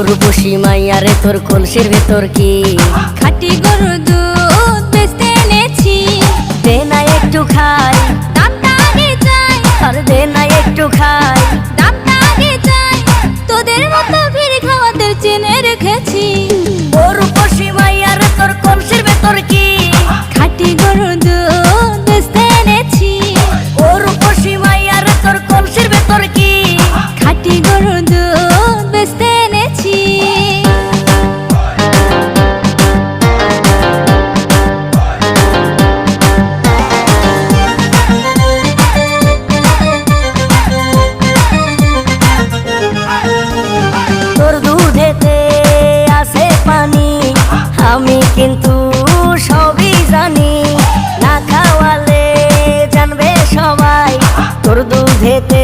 রূপসী মাইয়ারে তোর কলসির ভেতর কি খাঁটি গরুর দুধ বেচতে এনেছি। দে না একটু খাই, দামটা আগে চাই, আর দে না একটু খাই। দামটা আগে চাই, তোদের মতো ভিড় খাওয়াদের চেনে রেখেছি। ও রূপসী মাইয়ারে তোর কলসির ভেতর কি খাঁটি গরুর দুধ বেচতে এনেছি। ও রূপসী মাইয়ারে তোর কলসির ভেতর কি খাঁটি গরুর দুধ বেচতে এনেছি। তোর দুধেতে আছে পানি, আমি কিন্তু সবই জানি। না খাওয়ালে জানবে সবাই তোর দুধেতে